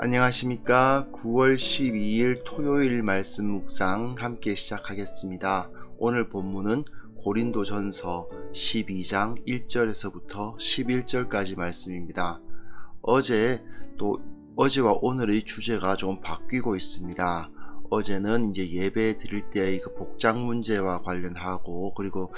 안녕하십니까. 9월 12일 토요일 말씀 묵상 함께 시작하겠습니다. 오늘 본문은 고린도전서 12장 1절에서부터 11절까지 말씀입니다. 어제와 오늘의 주제가 좀 바뀌고 있습니다. 어제는 이제 예배 드릴 때의 그 복장 문제와 관련하고, 그리고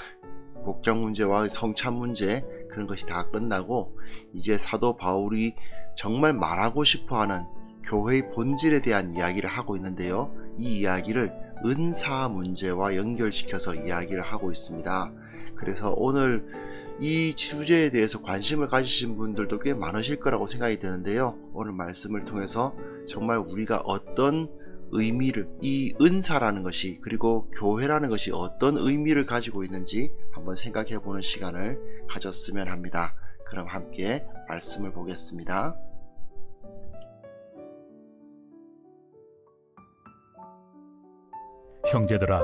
복장 문제와 성찬 문제, 그런 것이 다 끝나고 이제 사도 바울이 정말 말하고 싶어하는 교회의 본질에 대한 이야기를 하고 있는데요. 이 이야기를 은사 문제와 연결시켜서 이야기를 하고 있습니다. 그래서 오늘 이 주제에 대해서 관심을 가지신 분들도 꽤 많으실 거라고 생각이 드는데요. 오늘 말씀을 통해서 정말 우리가 어떤 의미를, 이 은사라는 것이, 그리고 교회라는 것이 어떤 의미를 가지고 있는지 한번 생각해 보는 시간을 가졌으면 합니다. 그럼 함께 말씀을 보겠습니다. 형제들아,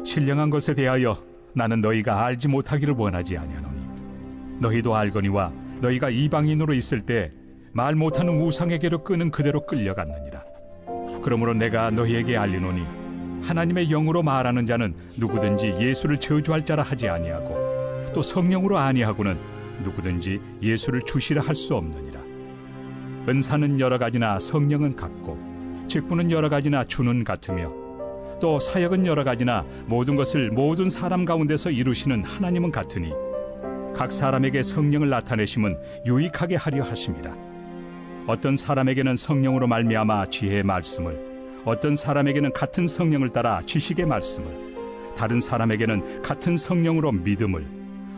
신령한 것에 대하여 나는 너희가 알지 못하기를 원하지 아니하노니 너희도 알거니와 너희가 이방인으로 있을 때 말 못하는 우상에게로 끄는 그대로 끌려갔느니라. 그러므로 내가 너희에게 알리노니 하나님의 영으로 말하는 자는 누구든지 예수를 저주할 자라 하지 아니하고 또 성령으로 아니하고는 누구든지 예수를 주시라 할 수 없느니라. 은사는 여러 가지나 성령은 같고 직분은 여러 가지나 주는 같으며 또 사역은 여러 가지나 모든 것을 모든 사람 가운데서 이루시는 하나님은 같으니 각 사람에게 성령을 나타내심은 유익하게 하려 하심이라. 어떤 사람에게는 성령으로 말미암아 지혜의 말씀을, 어떤 사람에게는 같은 성령을 따라 지식의 말씀을, 다른 사람에게는 같은 성령으로 믿음을,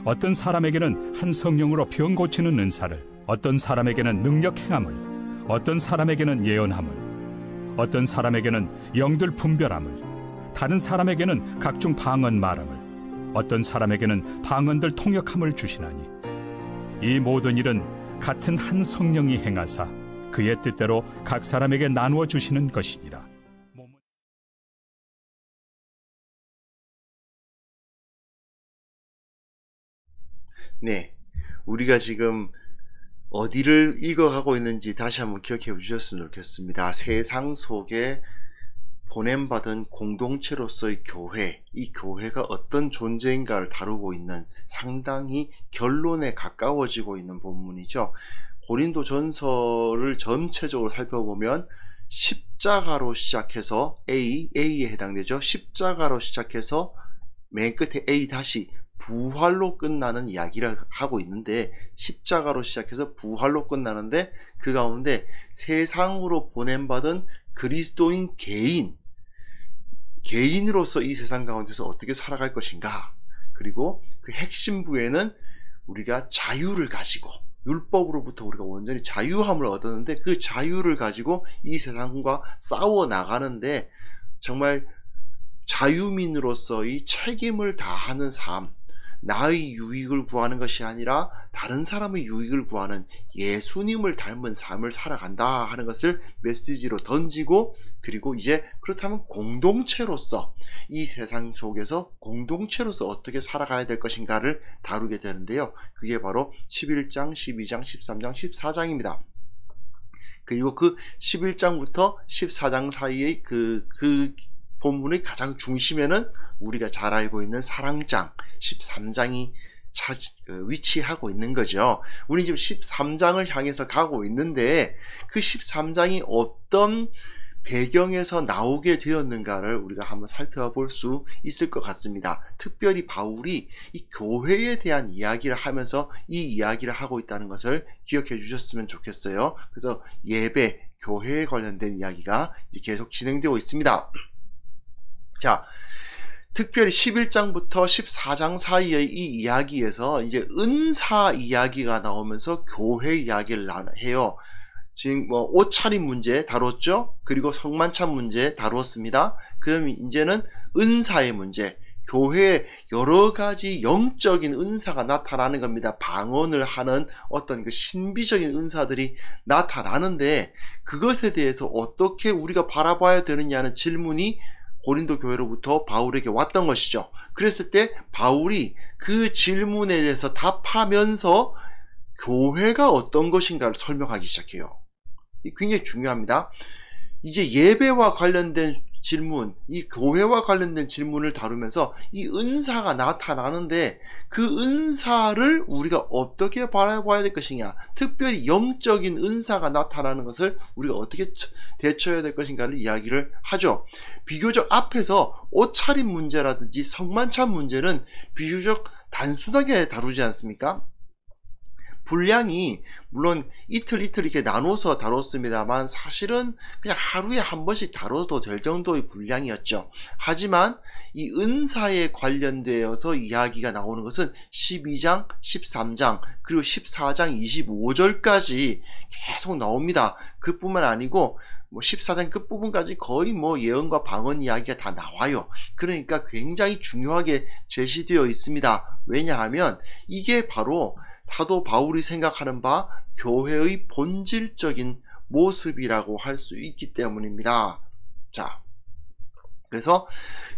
어떤 사람에게는 한 성령으로 병 고치는 은사를, 어떤 사람에게는 능력 행함을, 어떤 사람에게는 예언함을, 어떤 사람에게는 영들 분별함을, 다른 사람에게는 각종 방언 말함을, 어떤 사람에게는 방언들 통역함을 주시나니 이 모든 일은 같은 한 성령이 행하사 그의 뜻대로 각 사람에게 나누어 주시는 것이니라. 네, 우리가 지금 어디를 읽어가고 있는지 다시 한번 기억해 주셨으면 좋겠습니다. 세상 속에 보냄받은 공동체로서의 교회, 이 교회가 어떤 존재인가를 다루고 있는 상당히 결론에 가까워지고 있는 본문이죠. 고린도 전서를 전체적으로 살펴보면 십자가로 시작해서 A에 해당되죠. 십자가로 시작해서 맨 끝에 A 다시 부활로 끝나는 이야기를 하고 있는데, 십자가로 시작해서 부활로 끝나는데 그 가운데 세상으로 보냄받은 그리스도인 개인으로서 이 세상 가운데서 어떻게 살아갈 것인가, 그리고 그 핵심 부에는 우리가 자유를 가지고, 율법으로부터 우리가 온전히 자유함을 얻었는데 그 자유를 가지고 이 세상과 싸워 나가는데 정말 자유민으로서의 책임을 다하는 삶, 나의 유익을 구하는 것이 아니라 다른 사람의 유익을 구하는 예수님을 닮은 삶을 살아간다 하는 것을 메시지로 던지고, 그리고 이제 그렇다면 공동체로서 이 세상 속에서 공동체로서 어떻게 살아가야 될 것인가를 다루게 되는데요. 그게 바로 11장, 12장, 13장, 14장입니다. 그리고 그 11장부터 14장 사이의 그 본문의 가장 중심에는 우리가 잘 알고 있는 사랑장 13장이 위치하고 있는 거죠. 우리 지금 13장을 향해서 가고 있는데 그 13장이 어떤 배경에서 나오게 되었는가를 우리가 한번 살펴볼 수 있을 것 같습니다. 특별히 바울이 이 교회에 대한 이야기를 하면서 이 이야기를 하고 있다는 것을 기억해 주셨으면 좋겠어요. 그래서 예배, 교회에 관련된 이야기가 이제 계속 진행되고 있습니다. 자, 특별히 11장부터 14장 사이의 이 이야기에서 이제 은사 이야기가 나오면서 교회 이야기를 해요. 지금 옷차림 문제 다뤘죠? 그리고 성만찬 문제 다루었습니다. 그럼 이제는 은사의 문제, 교회에 여러 가지 영적인 은사가 나타나는 겁니다. 방언을 하는 어떤 그 신비적인 은사들이 나타나는데 그것에 대해서 어떻게 우리가 바라봐야 되느냐는 질문이 고린도 교회로부터 바울에게 왔던 것이죠. 그랬을 때 바울이 그 질문에 대해서 답하면서 교회가 어떤 것인가를 설명하기 시작해요. 이 굉장히 중요합니다. 이제 예배와 관련된 질문, 이 교회와 관련된 질문을 다루면서 이 은사가 나타나는데 그 은사를 우리가 어떻게 바라봐야 될 것이냐, 특별히 영적인 은사가 나타나는 것을 우리가 어떻게 대처해야 될 것인가를 이야기를 하죠. 비교적 앞에서 옷차림 문제라든지 성만찬 문제는 비교적 단순하게 다루지 않습니까? 분량이 물론 이틀 이렇게 나눠서 다뤘습니다만 사실은 그냥 하루에 한 번씩 다뤄도 될 정도의 분량이었죠. 하지만 이 은사에 관련되어서 이야기가 나오는 것은 12장, 13장, 그리고 14장 25절까지 계속 나옵니다. 그뿐만 아니고 뭐 14장 끝부분까지 거의 뭐 예언과 방언 이야기가 다 나와요. 그러니까 굉장히 중요하게 제시되어 있습니다. 왜냐하면 이게 바로 사도 바울이 생각하는 바 교회의 본질적인 모습이라고 할 수 있기 때문입니다. 자, 그래서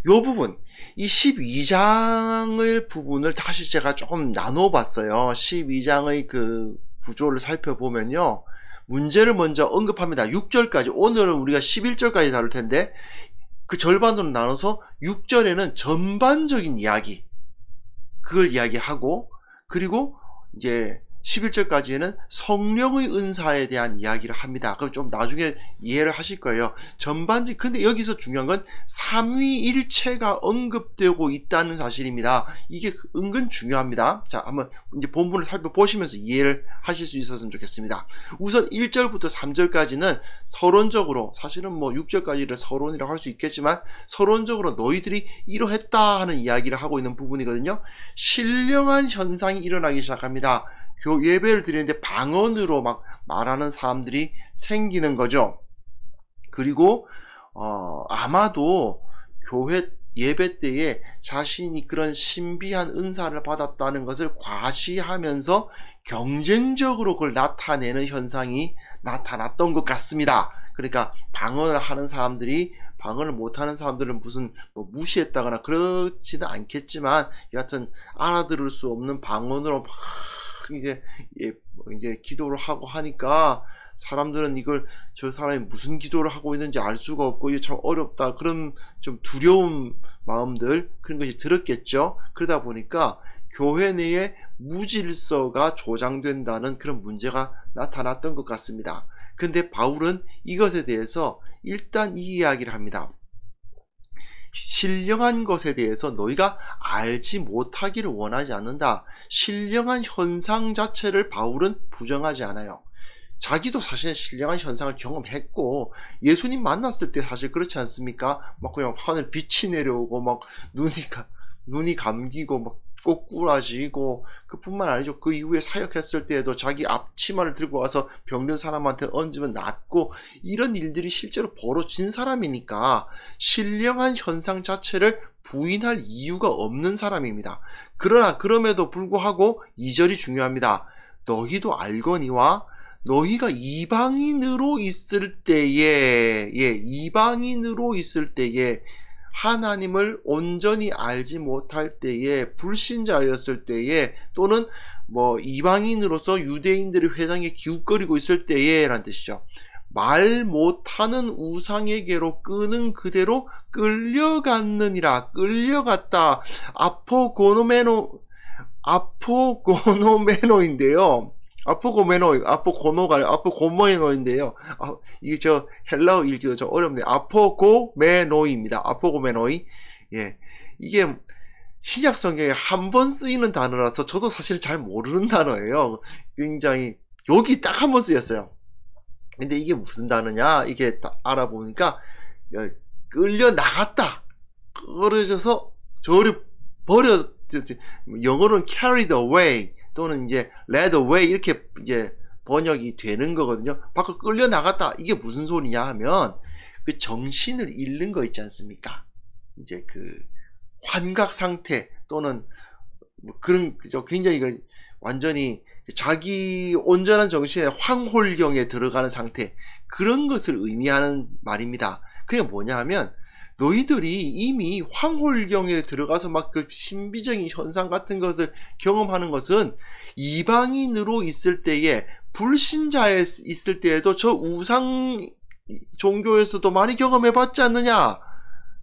이 부분, 이 12장의 부분을 다시 제가 조금 나눠봤어요. 12장의 그 구조를 살펴보면요, 문제를 먼저 언급합니다. 6절까지, 오늘은 우리가 11절까지 다룰 텐데 그 절반으로 나눠서 6절에는 전반적인 이야기, 그걸 이야기하고, 그리고 이제 11절까지에는 성령의 은사에 대한 이야기를 합니다. 그럼 좀 나중에 이해를 하실 거예요. 전반적, 근데 여기서 중요한 건 삼위일체가 언급되고 있다는 사실입니다. 이게 은근 중요합니다. 자, 한번 이제 본문을 살펴보시면서 이해를 하실 수 있었으면 좋겠습니다. 우선 1절부터 3절까지는 서론적으로, 사실은 뭐 6절까지를 서론이라고 할 수 있겠지만 서론적으로 너희들이 이러했다 하는 이야기를 하고 있는 부분이거든요. 신령한 현상이 일어나기 시작합니다. 예배를 드리는데 방언으로 막 말하는 사람들이 생기는 거죠. 그리고 아마도 교회 예배 때에 자신이 그런 신비한 은사를 받았다는 것을 과시하면서 경쟁적으로 그걸 나타내는 현상이 나타났던 것 같습니다. 그러니까 방언을 하는 사람들이 방언을 못하는 사람들은 무슨 뭐 무시했다거나 그렇지는 않겠지만, 여하튼 알아들을 수 없는 방언으로 막 이제 기도를 하고 하니까 사람들은 이걸 저 사람이 무슨 기도를 하고 있는지 알 수가 없고 이게 참 어렵다, 그런 좀 두려운 마음들, 그런 것이 들었겠죠. 그러다 보니까 교회 내에 무질서가 조장된다는 그런 문제가 나타났던 것 같습니다. 근데 바울은 이것에 대해서 일단 이 이야기를 합니다. 신령한 것에 대해서 너희가 알지 못하기를 원하지 않는다. 신령한 현상 자체를 바울은 부정하지 않아요. 자기도 사실 신령한 현상을 경험했고, 예수님 만났을 때 사실 그렇지 않습니까? 막 그냥 하늘 빛이 내려오고 막 눈이 감기고 막 꼬꾸라지고, 그뿐만 아니죠. 그 이후에 사역했을 때에도 자기 앞치마를 들고 와서 병든 사람한테 얹으면 낫고, 이런 일들이 실제로 벌어진 사람이니까 신령한 현상 자체를 부인할 이유가 없는 사람입니다. 그러나 그럼에도 불구하고 2절이 중요합니다. 너희도 알거니와 너희가 이방인으로 있을 때에, 이방인으로 있을 때에, 하나님을 온전히 알지 못할 때에, 불신자였을 때에, 또는 뭐 이방인으로서 유대인들의 회당에 기웃거리고 있을 때에 라는 뜻이죠. 말 못하는 우상에게로 끄는 그대로 끌려갔느니라. 끌려갔다. 아포고노메노인데요. 아포고메노인데요. 이게 저 헬라어 읽기도 좀 어렵네요. 아포고메노입니다. 아포고메노이. 예. 이게 신약 성경에 한 번 쓰이는 단어라서 저도 사실 잘 모르는 단어예요. 굉장히 여기 딱 한 번 쓰였어요. 근데 이게 무슨 단어냐? 이게 딱 알아보니까 끌려 나갔다. 끌어져서 저를 영어로는 carried away 또는 이제 led away 이렇게 이제 번역이 되는 거거든요. 밖으로 끌려 나갔다. 이게 무슨 소리냐 하면 그 정신을 잃는 거 있지 않습니까? 이제 그 환각 상태 또는 뭐 그런 굉장히 완전히 자기 온전한 정신의 황홀경에 들어가는 상태, 그런 것을 의미하는 말입니다. 그게 뭐냐 하면 너희들이 이미 황홀경에 들어가서 막 그 신비적인 현상 같은 것을 경험하는 것은 이방인으로 있을 때에 불신자에 있을 때에도 저 우상 종교에서도 많이 경험해봤지 않느냐,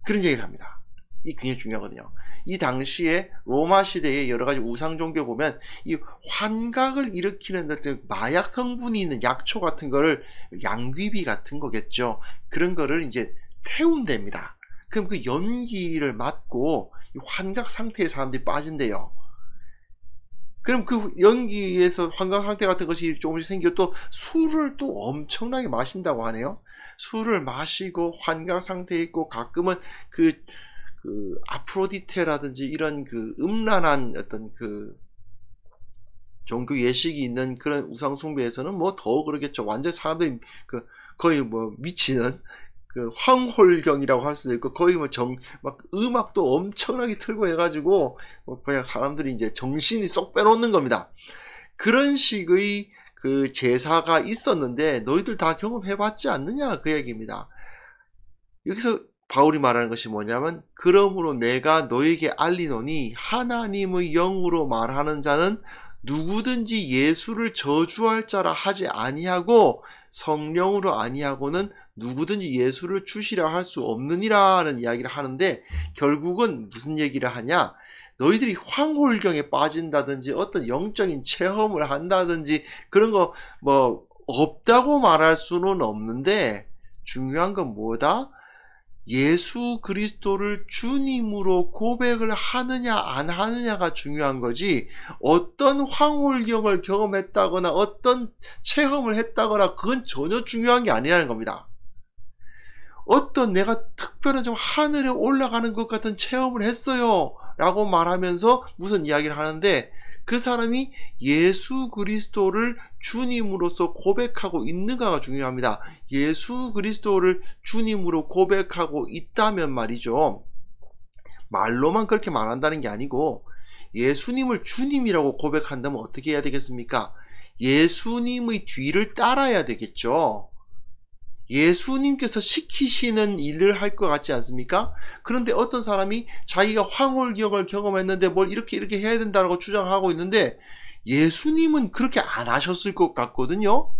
그런 얘기를 합니다. 이 굉장히 중요하거든요. 이 당시에 로마 시대의 여러 가지 우상 종교 보면 이 환각을 일으키는 어떤 마약 성분이 있는 약초 같은 거를, 양귀비 같은 거겠죠. 그런 거를 이제 태운답니다. 그럼 그 연기를 맡고 이 환각 상태의 사람들이 빠진대요. 그럼 그 연기에서 환각 상태 같은 것이 조금씩 생겨 또 술을 또 엄청나게 마신다고 하네요. 술을 마시고 환각 상태에 있고, 가끔은 그 아프로디테라든지 이런 그 음란한 어떤 그 종교 예식이 있는 그런 우상 숭배에서는 뭐 더 그러겠죠. 완전 사람들이 그 거의 뭐 미치는 그 황홀경이라고 할 수도 있고, 거의 뭐 막 음악도 엄청나게 틀고 해가지고 뭐 그냥 사람들이 이제 정신이 쏙 빼놓는 겁니다. 그런 식의 그 제사가 있었는데 너희들 다 경험해봤지 않느냐, 그 얘기입니다. 여기서 바울이 말하는 것이 뭐냐면, 그러므로 내가 너에게 알리노니 하나님의 영으로 말하는 자는 누구든지 예수를 저주할 자라 하지 아니하고 성령으로 아니하고는 누구든지 예수를 주시라 할 수 없느니라는 이야기를 하는데, 결국은 무슨 얘기를 하냐, 너희들이 황홀경에 빠진다든지 어떤 영적인 체험을 한다든지 그런 거 뭐 없다고 말할 수는 없는데, 중요한 건 뭐다? 예수 그리스도를 주님으로 고백을 하느냐 안 하느냐가 중요한 거지, 어떤 황홀경을 경험했다거나 어떤 체험을 했다거나 그건 전혀 중요한 게 아니라는 겁니다. 어떤 내가 특별한 좀 하늘에 올라가는 것 같은 체험을 했어요 라고 말하면서 무슨 이야기를 하는데, 그 사람이 예수 그리스도를 주님으로서 고백하고 있는가가 중요합니다. 예수 그리스도를 주님으로 고백하고 있다면 말이죠, 말로만 그렇게 말한다는 게 아니고, 예수님을 주님이라고 고백한다면 어떻게 해야 되겠습니까? 예수님의 뒤를 따라야 되겠죠. 예수님께서 시키시는 일을 할 것 같지 않습니까? 그런데 어떤 사람이 자기가 황홀경을 경험했는데 뭘 이렇게 해야 된다고 주장하고 있는데, 예수님은 그렇게 안 하셨을 것 같거든요.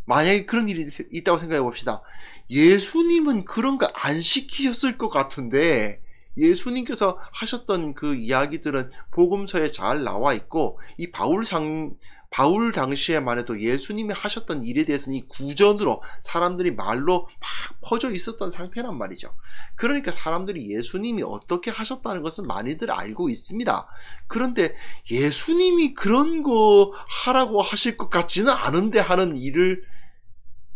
만약에 그런 일이 있다고 생각해 봅시다. 예수님은 그런 거 안 시키셨을 것 같은데, 예수님께서 하셨던 그 이야기들은 복음서에 잘 나와 있고, 이 바울 당시에만 해도 예수님이 하셨던 일에 대해서는 이 구전으로 사람들이 말로 막 퍼져 있었던 상태란 말이죠. 그러니까 사람들이 예수님이 어떻게 하셨다는 것은 많이들 알고 있습니다. 그런데 예수님이 그런 거 하라고 하실 것 같지는 않은데 하는 일을,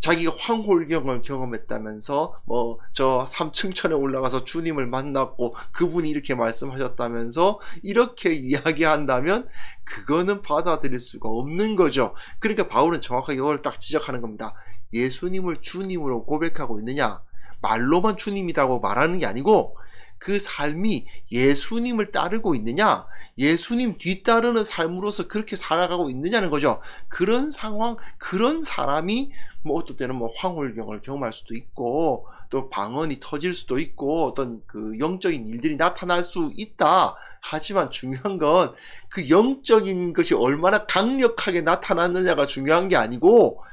자기가 황홀경을 경험했다면서 뭐 저 3층천에 올라가서 주님을 만났고 그분이 이렇게 말씀하셨다면서 이렇게 이야기한다면 그거는 받아들일 수가 없는 거죠. 그러니까 바울은 정확하게 이걸 딱 지적하는 겁니다. 예수님을 주님으로 고백하고 있느냐, 말로만 주님이라고 말하는 게 아니고 그 삶이 예수님을 따르고 있느냐, 예수님 뒤따르는 삶으로서 그렇게 살아가고 있느냐는 거죠. 그런 상황, 그런 사람이 뭐 어떨 때는 뭐 황홀경을 경험할 수도 있고, 또 방언이 터질 수도 있고, 어떤 그 영적인 일들이 나타날 수 있다. 하지만 중요한 건 그 영적인 것이 얼마나 강력하게 나타났느냐가 중요한 게 아니고,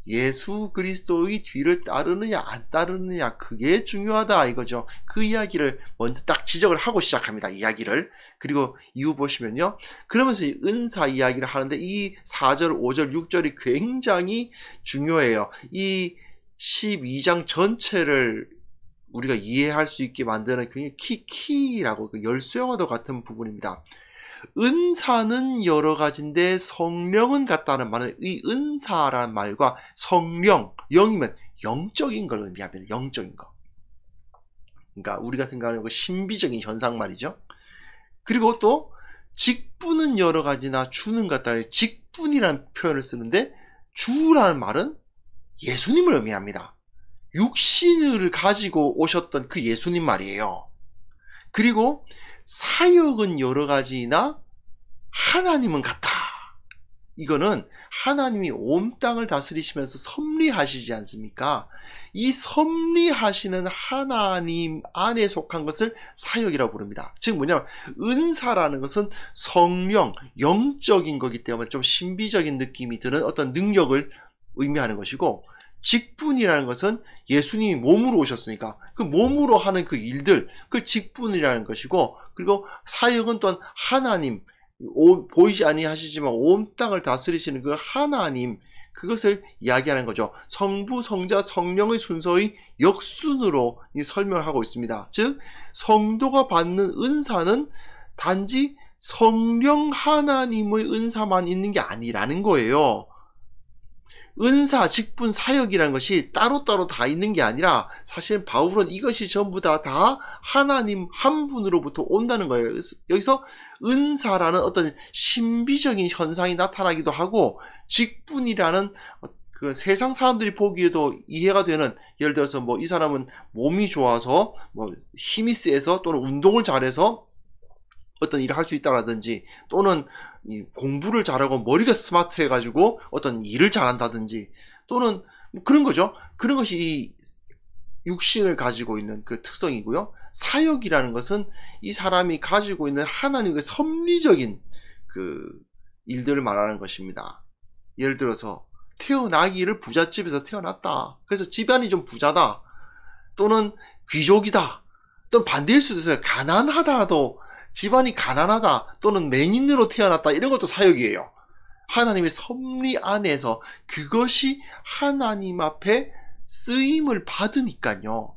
예수 그리스도의 뒤를 따르느냐 안 따르느냐, 그게 중요하다 이거죠. 그 이야기를 먼저 딱 지적을 하고 시작합니다, 이야기를. 그리고 이후 보시면요, 그러면서 은사 이야기를 하는데 이 4절 5절 6절이 굉장히 중요해요. 이 12장 전체를 우리가 이해할 수 있게 만드는 굉장히 키라고, 그 열쇠와도 같은 부분입니다. 은사는 여러 가지인데 성령은 같다는 말은, 이 은사라는 말과 성령, 영이면 영적인 걸 의미합니다. 영적인 거. 그러니까 우리가 생각하는 그 신비적인 현상 말이죠. 그리고 또 직분은 여러 가지나 주는 같다. 직분이라는 표현을 쓰는데, 주라는 말은 예수님을 의미합니다. 육신을 가지고 오셨던 그 예수님 말이에요. 그리고 사역은 여러 가지나 하나님은 같다. 이거는 하나님이 온 땅을 다스리시면서 섭리하시지 않습니까? 이 섭리하시는 하나님 안에 속한 것을 사역이라고 부릅니다. 즉 뭐냐면 은사라는 것은 성령, 영적인 거기 때문에 좀 신비적인 느낌이 드는 어떤 능력을 의미하는 것이고, 직분이라는 것은 예수님이 몸으로 오셨으니까 그 몸으로 하는 그 일들, 그 직분이라는 것이고, 그리고 사역은 또한 하나님, 보이지 아니하시지만 온 땅을 다스리시는 그 하나님, 그것을 이야기하는 거죠. 성부, 성자, 성령의 순서의 역순으로 설명하고 있습니다. 즉 성도가 받는 은사는 단지 성령 하나님의 은사만 있는 게 아니라는 거예요. 은사, 직분, 사역이라는 것이 따로따로 다 있는 게 아니라 사실 바울은 이것이 전부 다 하나님 한 분으로부터 온다는 거예요. 여기서 은사라는 어떤 신비적인 현상이 나타나기도 하고, 직분이라는 그 세상 사람들이 보기에도 이해가 되는, 예를 들어서 뭐 이 사람은 몸이 좋아서 뭐 힘이 세서 또는 운동을 잘해서 어떤 일을 할 수 있다라든지, 또는 공부를 잘하고 머리가 스마트해가지고 어떤 일을 잘한다든지, 또는 뭐 그런 거죠. 그런 것이 이 육신을 가지고 있는 그 특성이고요. 사역이라는 것은 이 사람이 가지고 있는 하나님의 섭리적인 그 일들을 말하는 것입니다. 예를 들어서 태어나기를 부잣집에서 태어났다. 그래서 집안이 좀 부자다. 또는 귀족이다. 또는 반대일 수도 있어요. 가난하다도, 집안이 가난하다, 또는 맹인으로 태어났다, 이런 것도 사역이에요. 하나님의 섭리 안에서 그것이 하나님 앞에 쓰임을 받으니까요.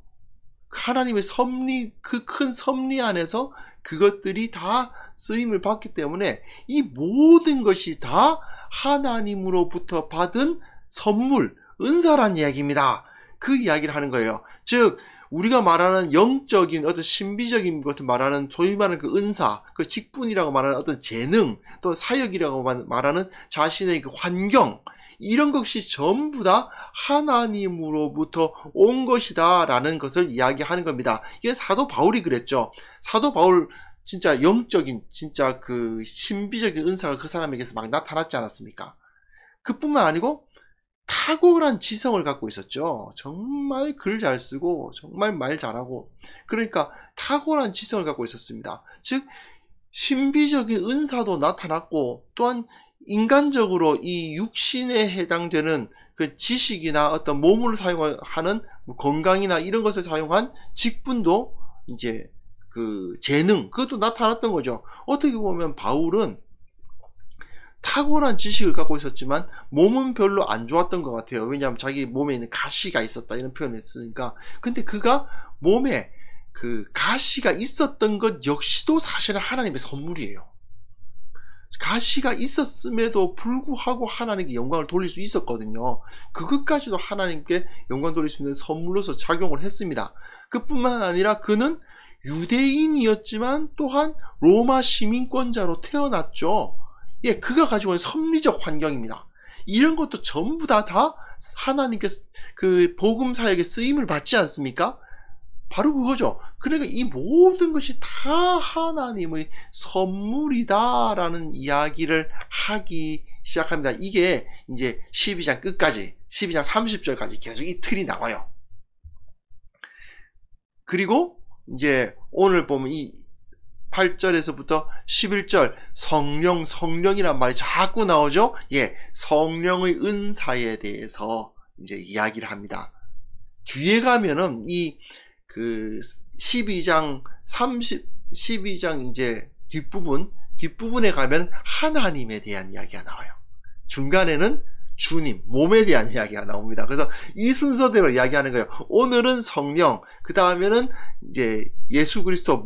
하나님의 섭리, 그 큰 섭리 안에서 그것들이 다 쓰임을 받기 때문에 이 모든 것이 다 하나님으로부터 받은 선물, 은사란 이야기입니다. 그 이야기를 하는 거예요. 즉 우리가 말하는 영적인 어떤 신비적인 것을 말하는 소위 말하는 그 은사, 그 직분이라고 말하는 어떤 재능, 또 사역이라고 말하는 자신의 그 환경, 이런 것이 전부 다 하나님으로부터 온 것이다 라는 것을 이야기하는 겁니다. 이게 사도 바울이 그랬죠. 사도 바울 진짜 영적인, 진짜 그 신비적인 은사가 그 사람에게서 막 나타났지 않았습니까? 그뿐만 아니고 탁월한 지성을 갖고 있었죠. 정말 글 잘 쓰고 정말 말 잘하고, 그러니까 탁월한 지성을 갖고 있었습니다. 즉 신비적인 은사도 나타났고, 또한 인간적으로 이 육신에 해당되는 그 지식이나 어떤 몸을 사용하는 건강이나 이런 것을 사용한 직분도, 이제 그 재능, 그것도 나타났던 거죠. 어떻게 보면 바울은 탁월한 지식을 갖고 있었지만 몸은 별로 안 좋았던 것 같아요. 왜냐하면 자기 몸에 있는 가시가 있었다, 이런 표현을 했으니까. 근데 그가 몸에 그 가시가 있었던 것 역시도 사실은 하나님의 선물이에요. 가시가 있었음에도 불구하고 하나님께 영광을 돌릴 수 있었거든요. 그것까지도 하나님께 영광 돌릴 수 있는 선물로서 작용을 했습니다. 그뿐만 아니라 그는 유대인이었지만 또한 로마 시민권자로 태어났죠. 예, 그가 가지고 있는 섭리적 환경입니다. 이런 것도 전부 다 하나님께 그 복음 사역에 쓰임을 받지 않습니까? 바로 그거죠. 그러니까 이 모든 것이 다 하나님의 선물이다라는 이야기를 하기 시작합니다. 이게 이제 12장 끝까지, 12장 30절까지 계속 이 틀이 나와요. 그리고 이제 오늘 보면 이 8절에서부터 11절 성령이란 말이 자꾸 나오죠. 예, 성령의 은사에 대해서 이제 이야기를 합니다. 뒤에 가면은 이 그 12장 이제 뒷부분에 가면 하나님에 대한 이야기가 나와요. 중간에는 주님, 몸에 대한 이야기가 나옵니다. 그래서 이 순서대로 이야기하는 거예요. 오늘은 성령, 그 다음에는 이제 예수 그리스도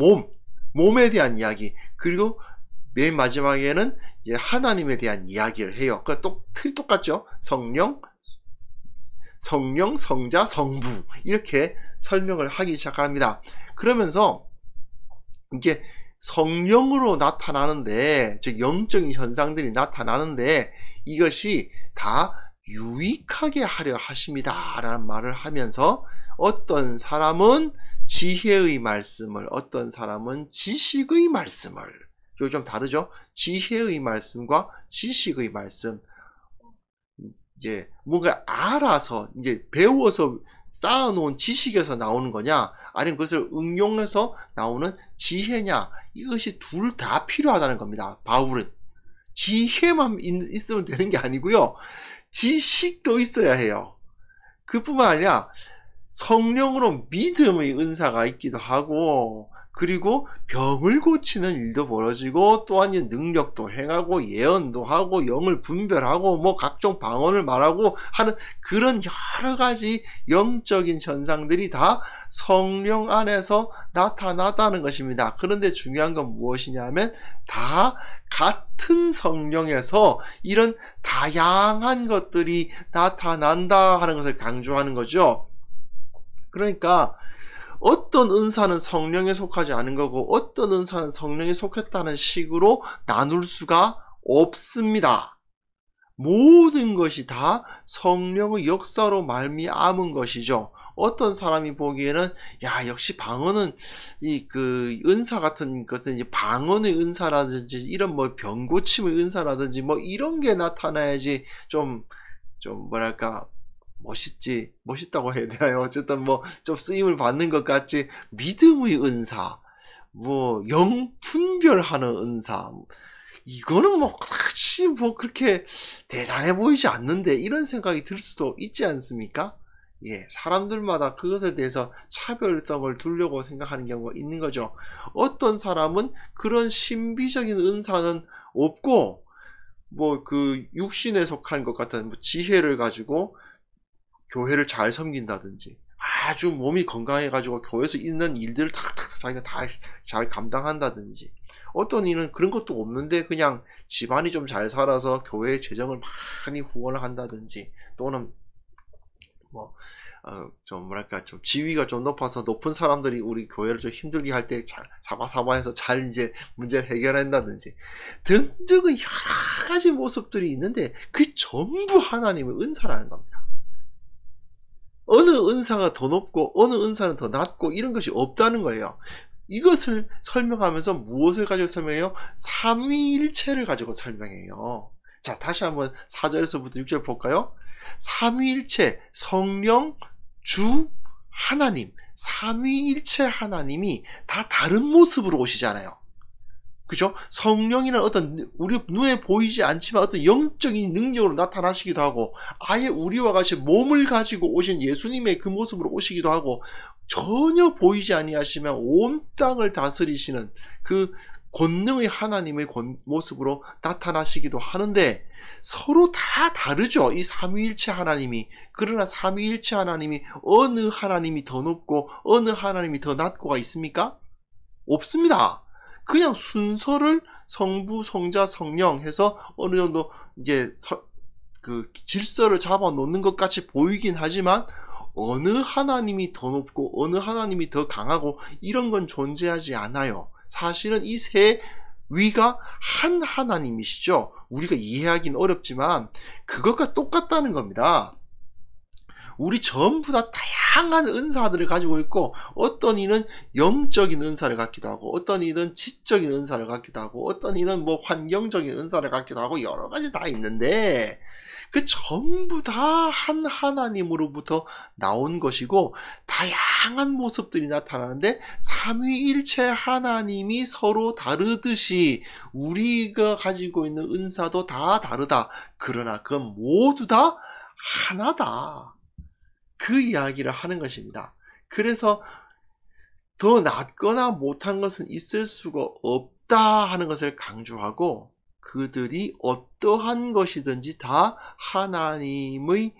몸에 대한 이야기, 그리고 맨 마지막에는 이제 하나님에 대한 이야기를 해요. 그러니까 틀이 똑같죠. 성령, 성자, 성부, 이렇게 설명을 하기 시작합니다. 그러면서 이제 성령으로 나타나는데, 즉 영적인 현상들이 나타나는데 이것이 다 유익하게 하려 하십니다 라는 말을 하면서, 어떤 사람은 지혜의 말씀을, 어떤 사람은 지식의 말씀을 여기 좀 다르죠? 지혜의 말씀과 지식의 말씀. 이제 뭔가 알아서 이제 배워서 쌓아놓은 지식에서 나오는 거냐, 아니면 그것을 응용해서 나오는 지혜냐, 이것이 둘 다 필요하다는 겁니다. 바울은 지혜만 있으면 되는 게 아니고요, 지식도 있어야 해요. 그뿐만 아니라 성령으로 믿음의 은사가 있기도 하고, 그리고 병을 고치는 일도 벌어지고, 또한 능력도 행하고 예언도 하고 영을 분별하고 뭐 각종 방언을 말하고 하는 그런 여러 가지 영적인 현상들이 다 성령 안에서 나타나다는 것입니다. 그런데 중요한 건 무엇이냐면 다 같은 성령에서 이런 다양한 것들이 나타난다 하는 것을 강조하는 거죠. 그러니까 어떤 은사는 성령에 속하지 않은 거고 어떤 은사는 성령에 속했다는 식으로 나눌 수가 없습니다. 모든 것이 다 성령의 역사로 말미암은 것이죠. 어떤 사람이 보기에는 야, 역시 방언은 그 은사 같은 것은 이제 방언의 은사라든지 이런 뭐 병고침의 은사라든지 뭐 이런 게 나타나야지 좀 뭐랄까 멋있다고 해야 되나요? 어쨌든 뭐 좀 쓰임을 받는 것 같지, 믿음의 은사, 뭐 영 분별하는 은사, 이거는 뭐 그렇지 뭐 그렇게 대단해 보이지 않는데, 이런 생각이 들 수도 있지 않습니까? 예, 사람들마다 그것에 대해서 차별성을 두려고 생각하는 경우가 있는 거죠. 어떤 사람은 그런 신비적인 은사는 없고 뭐 그 육신에 속한 것 같은 뭐 지혜를 가지고 교회를 잘 섬긴다든지, 아주 몸이 건강해가지고 교회에서 있는 일들을 탁탁 자기가 다 잘 감당한다든지, 어떤 이는 그런 것도 없는데 그냥 집안이 좀 잘 살아서 교회 재정을 많이 후원을 한다든지, 또는 뭐 좀 뭐랄까 좀 지위가 좀 높아서 높은 사람들이 우리 교회를 좀 힘들게 할 때 잘 사바사바해서 잘 이제 문제를 해결한다든지 등등의 여러 가지 모습들이 있는데, 그 전부 하나님의 은사라는 겁니다. 어느 은사가 더 높고 어느 은사는 더 낮고 이런 것이 없다는 거예요. 이것을 설명하면서 무엇을 가지고 설명해요? 삼위일체를 가지고 설명해요. 자, 다시 한번 4절에서부터 6절 볼까요? 삼위일체, 성령, 주, 하나님, 삼위일체 하나님이 다 다른 모습으로 오시잖아요. 그죠? 성령이는 어떤 우리 눈에 보이지 않지만 어떤 영적인 능력으로 나타나시기도 하고, 아예 우리와 같이 몸을 가지고 오신 예수님의 그 모습으로 오시기도 하고, 전혀 보이지 아니하시면 온 땅을 다스리시는 그 권능의 하나님의 모습으로 나타나시기도 하는데, 서로 다 다르죠, 이 삼위일체 하나님이. 그러나 삼위일체 하나님이 어느 하나님이 더 높고 어느 하나님이 더 낮고가 있습니까? 없습니다. 그냥 순서를 성부, 성자, 성령 해서 어느 정도 이제 그 질서를 잡아 놓는 것 같이 보이긴 하지만, 어느 하나님이 더 높고 어느 하나님이 더 강하고 이런 건 존재하지 않아요. 사실은 이 세 위가 한 하나님이시죠. 우리가 이해하기는 어렵지만 그것과 똑같다는 겁니다. 우리 전부 다 다양한 은사들을 가지고 있고, 어떤 이는 영적인 은사를 갖기도 하고, 어떤 이는 지적인 은사를 갖기도 하고, 어떤 이는 뭐 환경적인 은사를 갖기도 하고, 여러 가지 다 있는데, 그 전부 다 한 하나님으로부터 나온 것이고, 다양한 모습들이 나타나는데, 삼위일체 하나님이 서로 다르듯이 우리가 가지고 있는 은사도 다 다르다. 그러나 그건 모두 다 하나다. 그 이야기를 하는 것입니다. 그래서 더 낫거나 못한 것은 있을 수가 없다 하는 것을 강조하고, 그들이 어떠한 것이든지 다 하나님의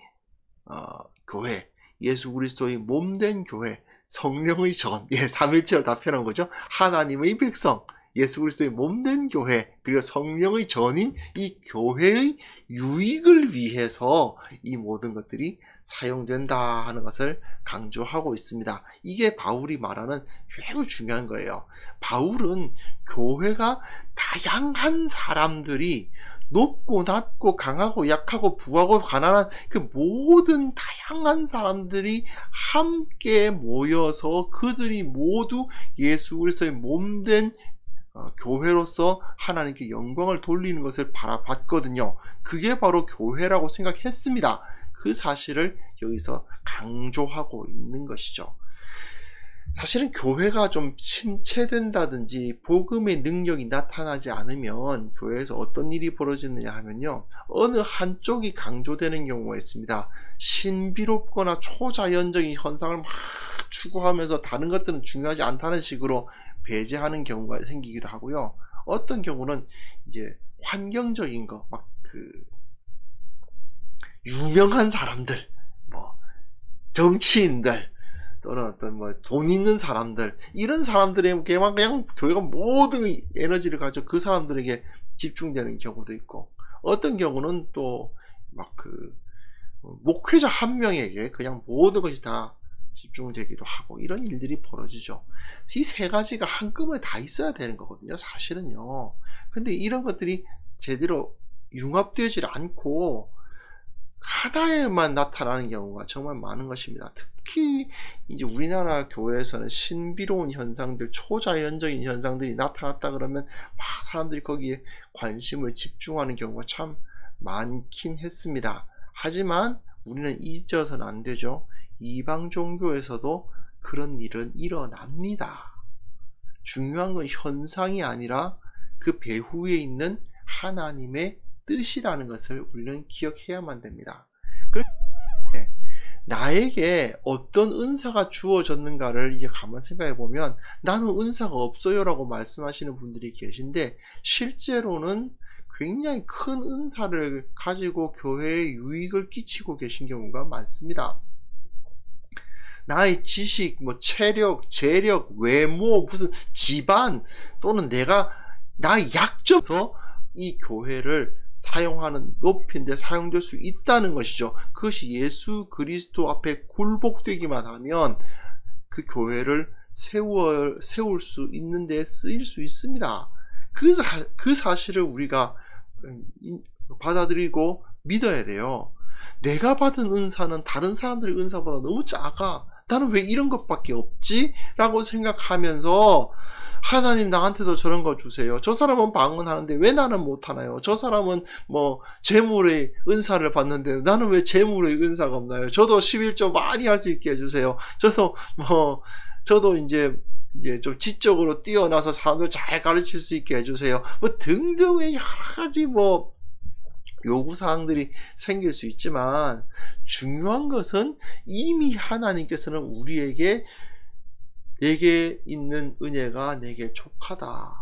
교회, 예수 그리스도의 몸된 교회, 성령의 전, 삼일체로 다 표현한 거죠. 하나님의 백성, 예수 그리스도의 몸된 교회, 그리고 성령의 전인 이 교회의 유익을 위해서 이 모든 것들이 사용된다 하는 것을 강조하고 있습니다. 이게 바울이 말하는 매우 중요한 거예요. 바울은 교회가 다양한 사람들이 높고 낮고 강하고 약하고 부하고 가난한 그 모든 다양한 사람들이 함께 모여서 그들이 모두 예수 그리스도의 몸된 교회로서 하나님께 영광을 돌리는 것을 바라봤거든요. 그게 바로 교회라고 생각했습니다. 그 사실을 여기서 강조하고 있는 것이죠. 사실은 교회가 좀 침체된다든지 복음의 능력이 나타나지 않으면 교회에서 어떤 일이 벌어지느냐 하면요, 어느 한쪽이 강조되는 경우가 있습니다. 신비롭거나 초자연적인 현상을 막 추구하면서 다른 것들은 중요하지 않다는 식으로 배제하는 경우가 생기기도 하고요. 어떤 경우는 이제 환경적인 거, 막 유명한 사람들, 정치인들, 또는 어떤 돈 있는 사람들, 이런 사람들에게 그냥 교회가 모든 에너지를 가지고 그 사람들에게 집중되는 경우도 있고, 어떤 경우는 또 목회자 한 명에게 그냥 모든 것이 다 집중되기도 하고, 이런 일들이 벌어지죠. 이 세 가지가 한꺼번에 다 있어야 되는 거거든요, 사실은요. 근데 이런 것들이 제대로 융합되지 않고 하나에만 나타나는 경우가 정말 많은 것입니다. 특히 이제 우리나라 교회에서는 신비로운 현상들, 초자연적인 현상들이 나타났다 그러면 막 사람들이 거기에 관심을 집중하는 경우가 참 많긴 했습니다. 하지만 우리는 잊어서는 안 되죠. 이방 종교에서도 그런 일은 일어납니다. 중요한 건 현상이 아니라 그 배후에 있는 하나님의 뜻이라는 것을 우리는 기억해야만 됩니다. 나에게 어떤 은사가 주어졌는가를 이제 가만 생각해 보면, 나는 은사가 없어요 라고 말씀하시는 분들이 계신데, 실제로는 굉장히 큰 은사를 가지고 교회에 유익을 끼치고 계신 경우가 많습니다. 나의 지식, 체력, 재력, 외모, 무슨 집안, 또는 나의 약점에서 이 교회를 사용하는, 높이는데 사용될 수 있다는 것이죠. 그것이 예수 그리스도 앞에 굴복되기만 하면 그 교회를 세울 수 있는데 쓰일 수 있습니다. 그래서 그 사실을 우리가 받아들이고 믿어야 돼요. 내가 받은 은사는 다른 사람들의 은사보다 너무 작아, 나는 왜 이런 것밖에 없지? 라고 생각하면서 하나님 나한테도 저런 거 주세요. 저 사람은 방언하는데 왜 나는 못하나요? 저 사람은 재물의 은사를 받는데 나는 왜 재물의 은사가 없나요? 저도 11조 많이 할 수 있게 해주세요. 저도 이제 좀 지적으로 뛰어나서 사람들 잘 가르칠 수 있게 해주세요. 등등의 여러 가지 요구사항들이 생길 수 있지만, 중요한 것은 이미 하나님께서는 우리에게 내게 있는 은혜가 내게 족하다,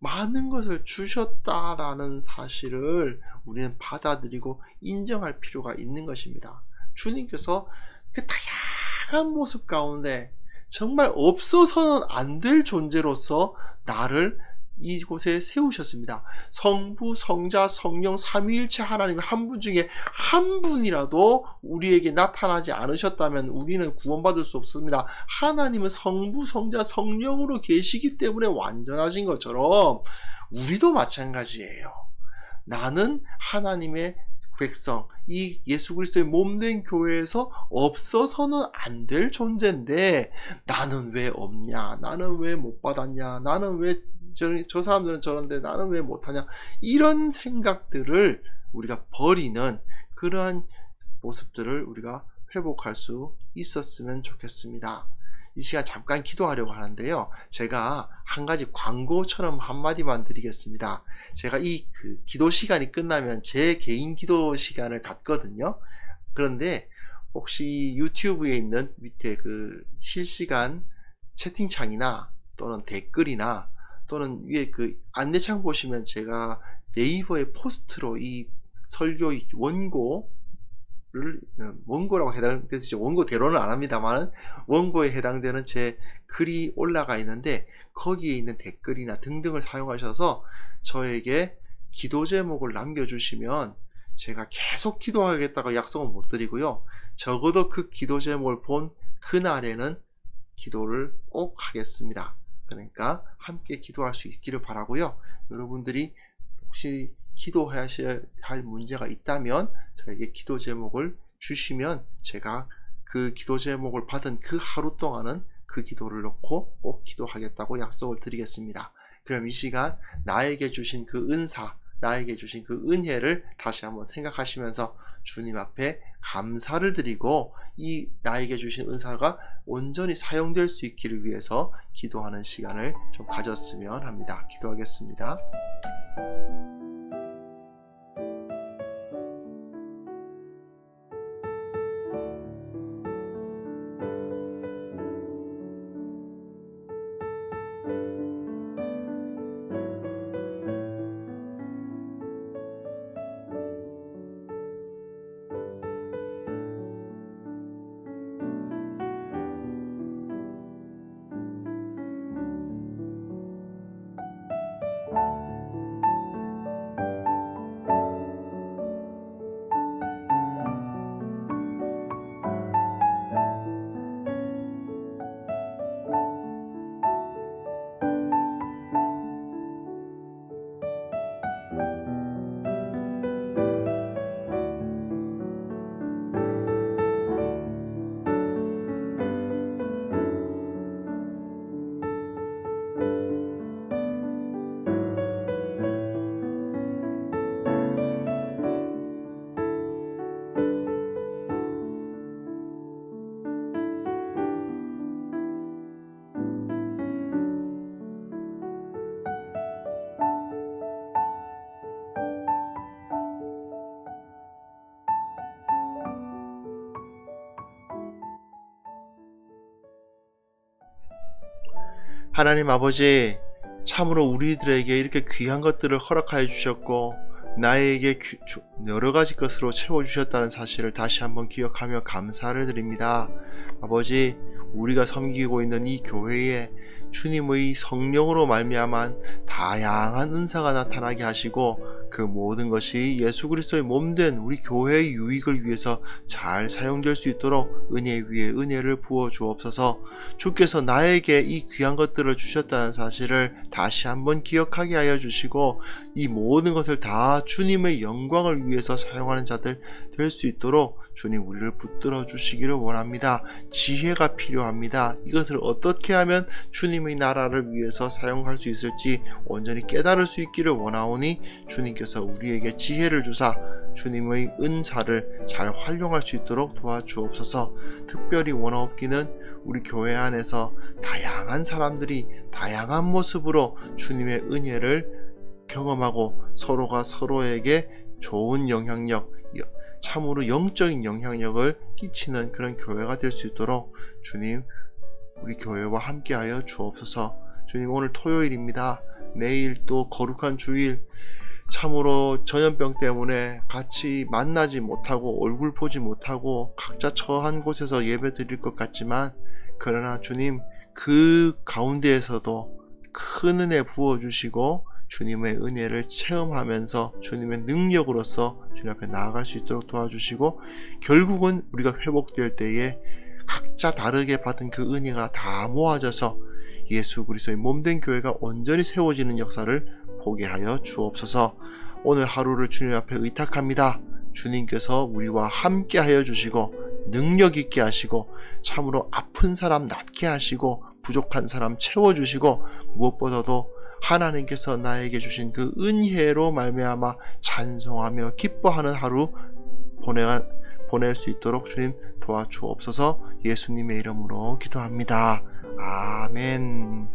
많은 것을 주셨다라는 사실을 우리는 받아들이고 인정할 필요가 있는 것입니다. 주님께서 그 다양한 모습 가운데 정말 없어서는 안 될 존재로서 나를 이곳에 세우셨습니다. 성부, 성자, 성령 삼위일체 하나님 한 분 중에 한 분이라도 우리에게 나타나지 않으셨다면 우리는 구원받을 수 없습니다. 하나님은 성부, 성자, 성령으로 계시기 때문에 완전하신 것처럼 우리도 마찬가지예요. 나는 하나님의 백성, 이 예수 그리스도의 몸된 교회에서 없어서는 안 될 존재인데, 나는 왜 없냐, 나는 왜 못 받았냐, 나는 왜 저 사람들은 저런데 나는 왜 못하냐, 이런 생각들을 우리가 버리는 그러한 모습들을 우리가 회복할 수 있었으면 좋겠습니다. 이 시간 잠깐 기도하려고 하는데요, 제가 한 가지 광고처럼 한마디만 드리겠습니다. 제가 이 기도 시간이 끝나면 제 개인 기도 시간을 갖거든요. 그런데 혹시 유튜브에 있는 밑에 실시간 채팅창이나 또는 댓글이나 또는 위에 안내창 보시면 제가 네이버의 포스트로 이 설교 원고라고 해당되죠. 원고대로는 안 합니다만 원고에 해당되는 제 글이 올라가 있는데, 거기에 있는 댓글이나 등등을 사용하셔서 저에게 기도 제목을 남겨주시면 제가 계속 기도하겠다고 약속은 못 드리고요, 적어도 그 기도 제목을 본 그날에는 기도를 꼭 하겠습니다. 그러니까 함께 기도할 수 있기를 바라고요. 여러분들이 혹시 기도하셔야 할 문제가 있다면 저에게 기도 제목을 주시면 제가 그 기도 제목을 받은 그 하루 동안은 그 기도를 놓고 꼭 기도하겠다고 약속을 드리겠습니다. 그럼 이 시간 나에게 주신 그 은사, 나에게 주신 그 은혜를 다시 한번 생각하시면서 주님 앞에 감사를 드리고 이 나에게 주신 은사가 온전히 사용될 수 있기를 위해서 기도하는 시간을 좀 가졌으면 합니다. 기도하겠습니다. 하나님 아버지, 참으로 우리들에게 이렇게 귀한 것들을 허락하여 주셨고 나에게 여러 가지 것으로 채워주셨다는 사실을 다시 한번 기억하며 감사를 드립니다. 아버지, 우리가 섬기고 있는 이 교회에 주님의 성령으로 말미암은 다양한 은사가 나타나게 하시고 그 모든 것이 예수 그리스도의 몸된 우리 교회의 유익을 위해서 잘 사용될 수 있도록 은혜 위에 은혜를 부어 주옵소서. 주께서 나에게 이 귀한 것들을 주셨다는 사실을 다시 한번 기억하게 하여 주시고 이 모든 것을 다 주님의 영광을 위해서 사용하는 자들 될 수 있도록 주님 우리를 붙들어 주시기를 원합니다. 지혜가 필요합니다. 이것을 어떻게 하면 주님의 나라를 위해서 사용할 수 있을지 온전히 깨달을 수 있기를 원하오니 주님께서 우리에게 지혜를 주사 주님의 은사를 잘 활용할 수 있도록 도와주옵소서. 특별히 원하옵기는 우리 교회 안에서 다양한 사람들이 다양한 모습으로 주님의 은혜를 경험하고 서로가 서로에게 좋은 영향력, 참으로 영적인 영향력을 끼치는 그런 교회가 될 수 있도록 주님 우리 교회와 함께하여 주옵소서. 주님, 오늘 토요일입니다. 내일 또 거룩한 주일, 참으로 전염병 때문에 같이 만나지 못하고 얼굴 보지 못하고 각자 처한 곳에서 예배 드릴 것 같지만 그러나 주님 그 가운데에서도 큰 은혜 부어주시고 주님의 은혜를 체험하면서 주님의 능력으로서 주님 앞에 나아갈 수 있도록 도와주시고 결국은 우리가 회복될 때에 각자 다르게 받은 그 은혜가 다 모아져서 예수 그리스도의 몸된 교회가 온전히 세워지는 역사를 보게 하여 주옵소서. 오늘 하루를 주님 앞에 의탁합니다. 주님께서 우리와 함께 하여 주시고 능력 있게 하시고 참으로 아픈 사람 낫게 하시고 부족한 사람 채워주시고 무엇보다도 하나님께서 나에게 주신 그 은혜로 말미암아 찬송하며 기뻐하는 하루 보낼 수 있도록 주님 도와주옵소서. 예수님의 이름으로 기도합니다. 아멘.